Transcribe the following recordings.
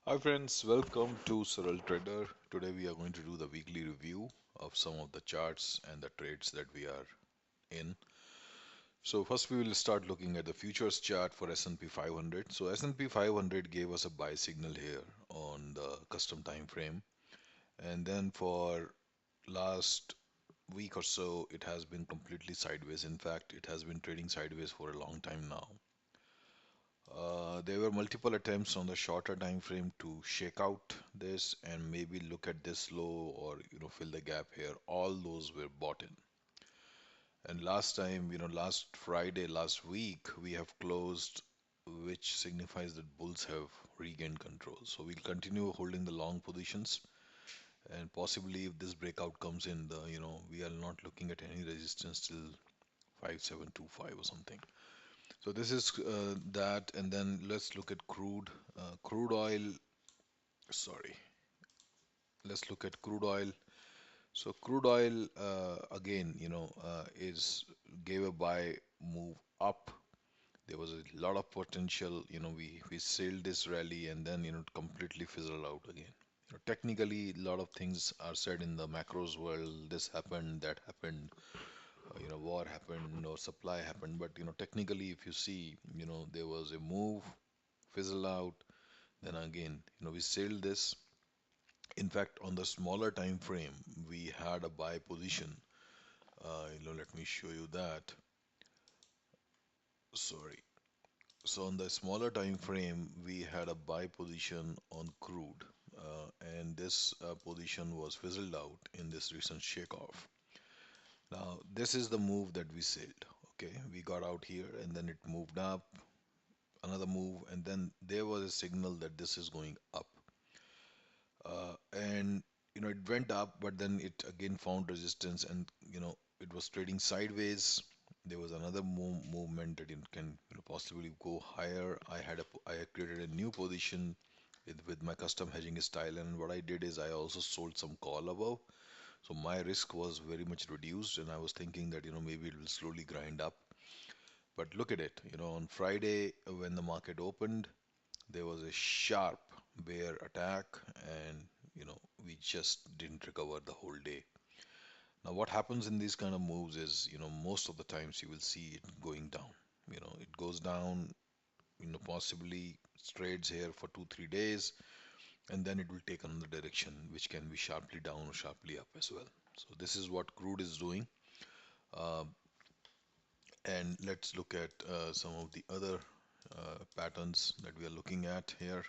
Hi friends, welcome to SARAL Trader. Today we are going to do the weekly review of some of the charts and the trades that we are in. So first we will start looking at the futures chart for S&P 500. So S&P 500 gave us a buy signal here on the custom time frame, and then for last week or so it has been completely sideways. In fact, it has been trading sideways for a long time now. There were multiple attempts on the shorter time frame to shake out this and maybe look at this low or fill the gap here. All those were bought in. And last time, last Friday, last week, we have closed, which signifies that bulls have regained control. So we'll continue holding the long positions, and possibly if this breakout comes in, we are not looking at any resistance till 5725 or something. So this is that, and then let's look at crude. Crude oil, sorry, let's look at crude oil. So crude oil again, is gave a buy move up. There was a lot of potential. We sailed this rally and then it completely fizzled out again. Technically, a lot of things are said in the macros world. This happened, that happened. War happened or supply happened. But technically, if you see, there was a move, fizzle out. Then again, we sailed this. In fact, on the smaller time frame, we had a buy position. Let me show you that. Sorry. So on the smaller time frame, we had a buy position on crude, and this position was fizzled out in this recent shake off. Now, this is the move that we sailed. Okay, we got out here and then it moved up, another move, and then there was a signal that this is going up. And it went up, but then it again found resistance, and it was trading sideways. There was another movement that it can possibly go higher. I had created a new position with my custom hedging style, and what I did is I also sold some call above, so my risk was very much reduced, and I was thinking that maybe it will slowly grind up. But look at it, on Friday when the market opened, there was a sharp bear attack, and we just didn't recover the whole day. Now, what happens in these kind of moves is, most of the times you will see it going down. It goes down, possibly trades here for 2, 3 days, and then it will take another direction, which can be sharply down or sharply up as well. So this is what crude is doing. Uh, and let's look at some of the other patterns that we are looking at here.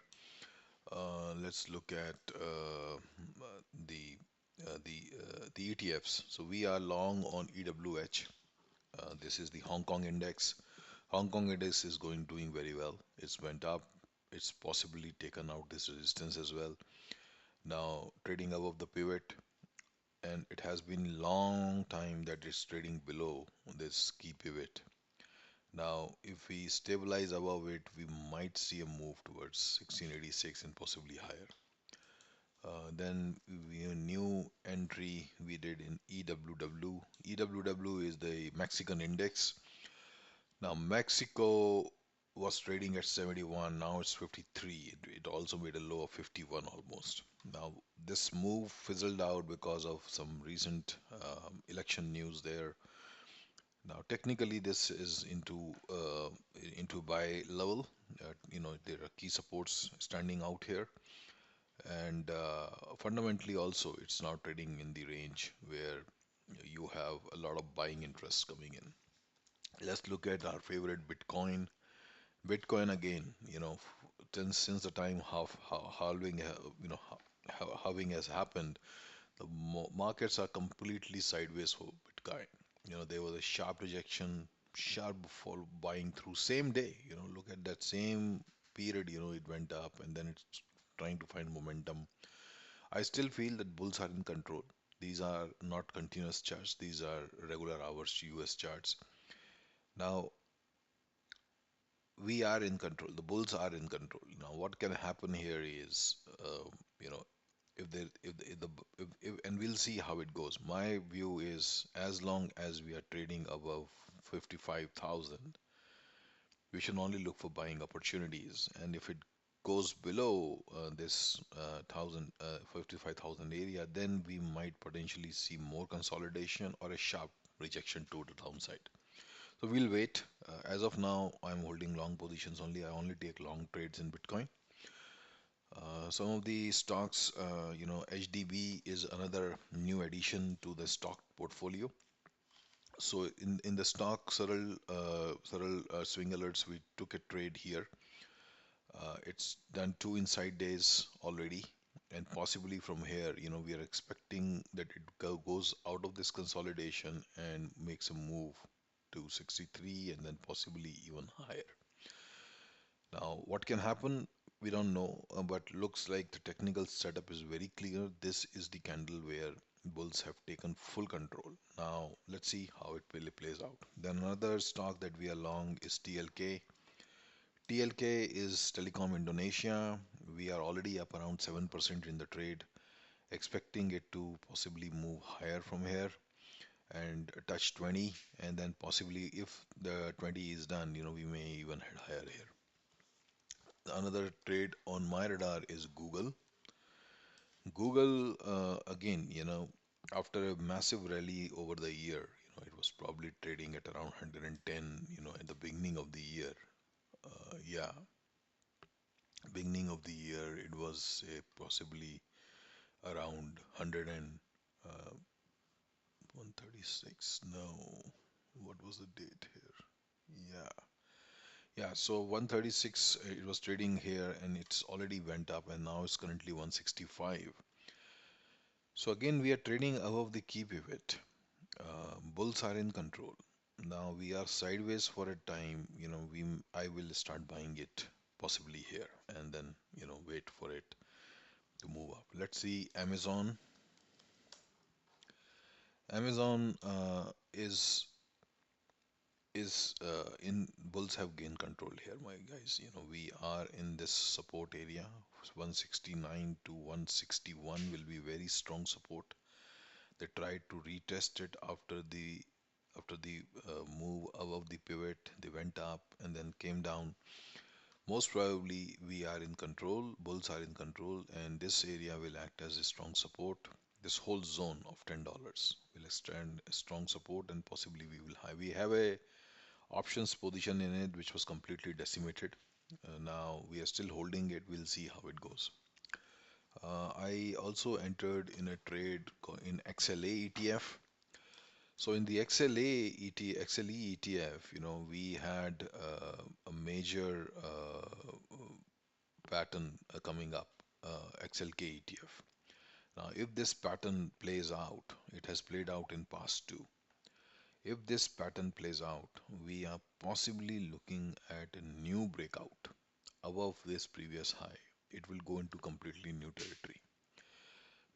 Let's look at the the ETFs. So we are long on EWH. This is the Hong Kong index. Hong Kong index is doing very well. It's went up. It's possibly taken out this resistance as well. Now trading above the pivot, and it has been long time that it's trading below this key pivot. Now, if we stabilize above it, we might see a move towards 1686 and possibly higher. Then a new entry we did in EWW. EWW is the Mexican index. Now Mexico was trading at 71, now it's 53. It also made a low of 51 almost. Now this move fizzled out because of some recent election news there. Now technically this is into buy level. There are key supports standing out here, and fundamentally also it's now trading in the range where you have a lot of buying interest coming in. Let's look at our favorite Bitcoin. Bitcoin again, since the time halving, halving has happened, the markets are completely sideways for Bitcoin. There was a sharp rejection, sharp fall buying through same day. Look at that same period. It went up and then it's trying to find momentum. I still feel that bulls are in control. These are not continuous charts. These are regular hours US charts. Now we are in control. The bulls are in control. Now, what can happen here is, you know, if they, if the, and we'll see how it goes. My view is, as long as we are trading above 55,000, we should only look for buying opportunities. And if it goes below this 55,000 area, then we might potentially see more consolidation or a sharp rejection to the downside. So we'll wait. As of now, I'm holding long positions only. I only take long trades in Bitcoin. Some of the stocks, HDB is another new addition to the stock portfolio. So in the stock SARAL swing alerts, we took a trade here. It's done two inside days already, and possibly from here, we are expecting that it goes out of this consolidation and makes a move to 63 and then possibly even higher. Now, what can happen? We don't know, but looks like the technical setup is very clear. This is the candle where bulls have taken full control. Now, let's see how it really plays out. Then another stock that we are long is TLK. TLK is Telecom Indonesia. We are already up around 7% in the trade, expecting it to possibly move higher from here and touch 20, and then possibly if the 20 is done, we may even head higher here. Another trade on my radar is Google. Google, again, after a massive rally over the year, it was probably trading at around 110, at the beginning of the year. Yeah, beginning of the year, it was possibly around 100 and 136. No, what was the date here? Yeah, yeah. So 136, it was trading here, and it's already went up, and now it's currently 165. So again, we are trading above the key pivot. Bulls are in control. Now we are sideways for a time. I will start buying it possibly here, and then wait for it to move up. Let's see Amazon. Amazon is in bulls have gained control here, my guys. We are in this support area. 169 to 161 will be very strong support. They tried to retest it after the move above the pivot. They went up and then came down. Most probably we are in control, bulls are in control, and this area will act as a strong support. This whole zone of $10 will extend a strong support, and possibly we have a options position in it which was completely decimated. Now we are still holding it. We'll see how it goes. I also entered in a trade in XLA ETF. So in the XLE ETF, we had a major pattern coming up, XLK ETF. Now, if this pattern plays out, it has played out in past too. If this pattern plays out, we are possibly looking at a new breakout above this previous high. It will go into completely new territory.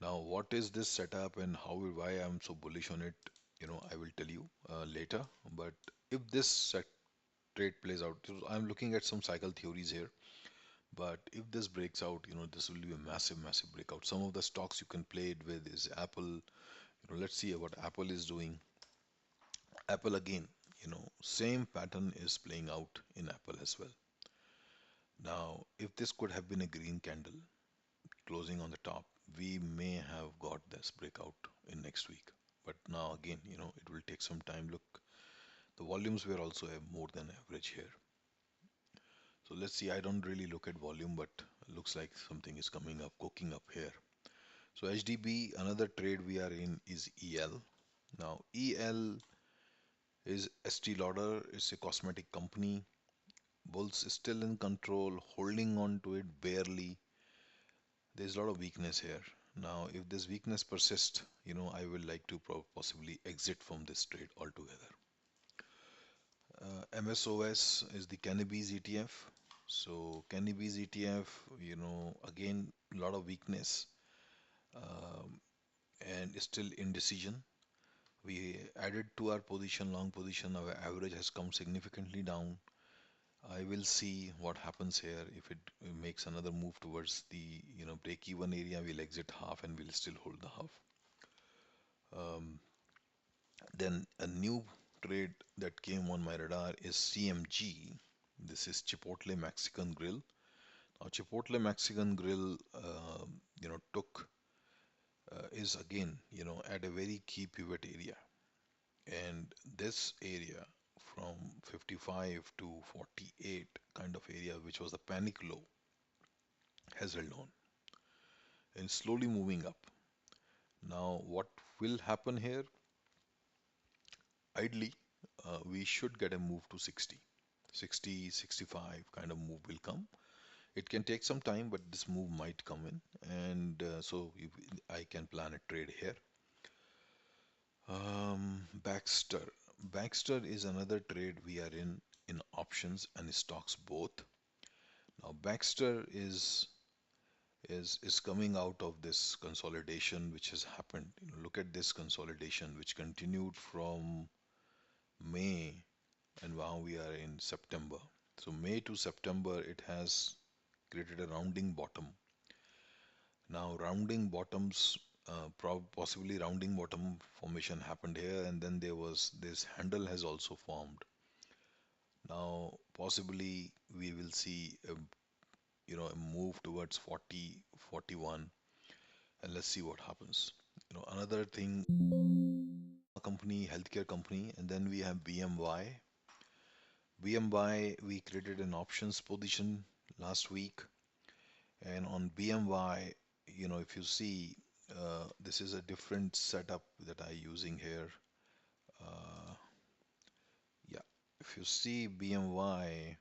Now, what is this setup and why I'm so bullish on it? I will tell you later. But if this trade plays out, so I'm looking at some cycle theories here. But if this breaks out, this will be a massive, massive breakout. Some of the stocks you can play it with is Apple. Let's see what Apple is doing. Apple again, same pattern is playing out in Apple as well. Now, if this could have been a green candle closing on the top, we may have got this breakout in next week. But now again, it will take some time. Look, the volumes were also more than average here. So let's see. I don't really look at volume, but looks like something is coming up, cooking up here. So HDB, another trade we are in is EL. Now EL is Estee Lauder. It's a cosmetic company. Bulls is still in control, holding on to it barely. There's a lot of weakness here. Now, if this weakness persists, I will like to possibly exit from this trade altogether. MSOS is the cannabis ETF. So cannabis ETF, again, a lot of weakness um, and still indecision. We added to our position, long position, our average has come significantly down. I will see what happens here. If it makes another move towards the break even area, we'll exit half and we'll still hold the half. Then a new trade that came on my radar is CMG. This is Chipotle Mexican Grill. Chipotle Mexican Grill, took is again, at a very key pivot area, and this area from 55 to 48 kind of area, which was the panic low, has held on and slowly moving up. Now, what will happen here? Ideally, we should get a move to 60. 60, 65 kind of move will come. It can take some time, but this move might come in, and so if I can plan a trade here. Baxter. Baxter is another trade we are in options and stocks both. Now Baxter is coming out of this consolidation which has happened. Look at this consolidation which continued from May, and now we are in September. So May to September it has created a rounding bottom. Now rounding bottoms, possibly rounding bottom formation happened here, and then there was this handle has also formed. Now possibly we will see a move towards 40, 41, and let's see what happens. Another thing, company, healthcare company, and then we have BMY. BMY, we created an options position last week, and on BMY, if you see, this is a different setup that I using here. Uh, yeah, if you see BMY,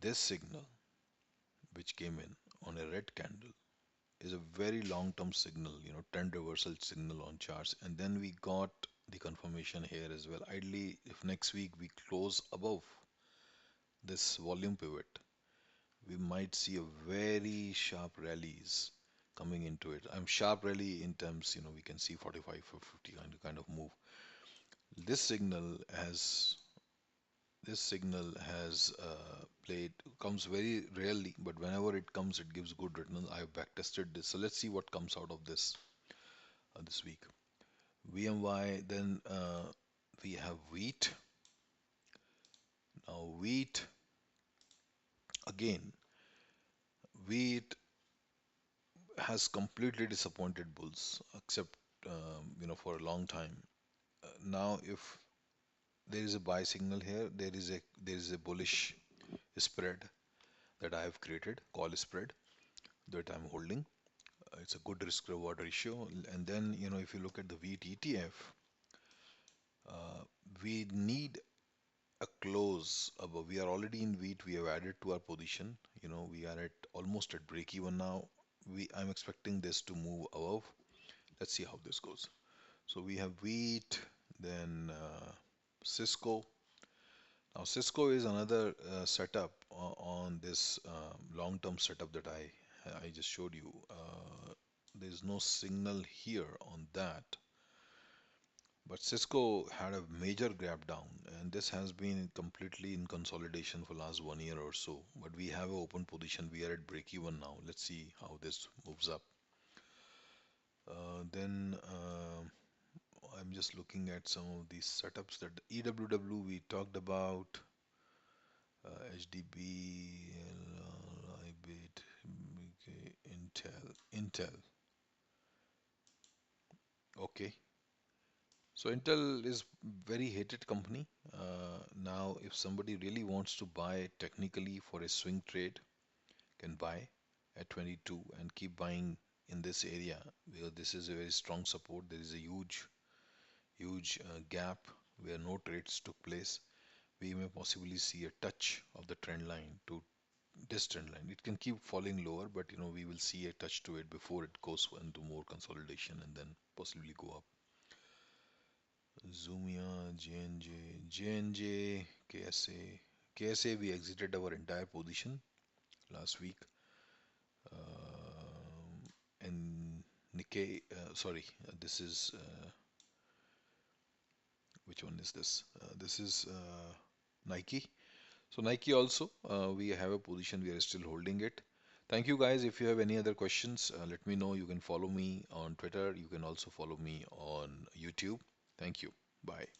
this signal which came in on a red candle is a very long-term signal, trend reversal signal on charts, and then we got the confirmation here as well. Ideally, if next week we close above this volume pivot, we might see a very sharp rallies coming into it. I'm sharp rally in terms, we can see 45 or 50 kind of move. This signal has played, comes very rarely, but whenever it comes, it gives good return. I have back tested this, so let's see what comes out of this week. VMY, then we have wheat. Now wheat, again, wheat has completely disappointed bulls, except for a long time. Now, if there is a buy signal here, there is a bullish spread that I have created, call spread that I'm holding. It's a good risk reward ratio. And then, if you look at the wheat ETF, we need a close above. We are already in wheat. We have added to our position. We are at almost at break even now. I'm expecting this to move above. Let's see how this goes. So we have wheat, then Cisco. Now Cisco is another setup on this long-term setup that I just showed you. There's no signal here on that, but Cisco had a major gap down, and this has been completely in consolidation for last 1 year or so. But we have an open position. We are at break even now. Let's see how this moves up. Then I'm just looking at some of these setups that EWW we talked about. HDB, IBIT, okay, Intel. Okay, so Intel is very hated company. Now, if somebody really wants to buy technically for a swing trade, can buy at 22 and keep buying in this area because this is a very strong support. There is a huge gap where no trades took place. We may possibly see a touch of the trend line to this trend line. It can keep falling lower, but we will see a touch to it before it goes into more consolidation and then possibly go up. Zumia, JNJ, KSA. KSA, we exited our entire position last week. And Nikkei, sorry, this is which one is this? This is Nike. So Nike also, we have a position, we are still holding it. Thank you guys. If you have any other questions, let me know. You can follow me on Twitter. You can also follow me on YouTube. Thank you. Bye.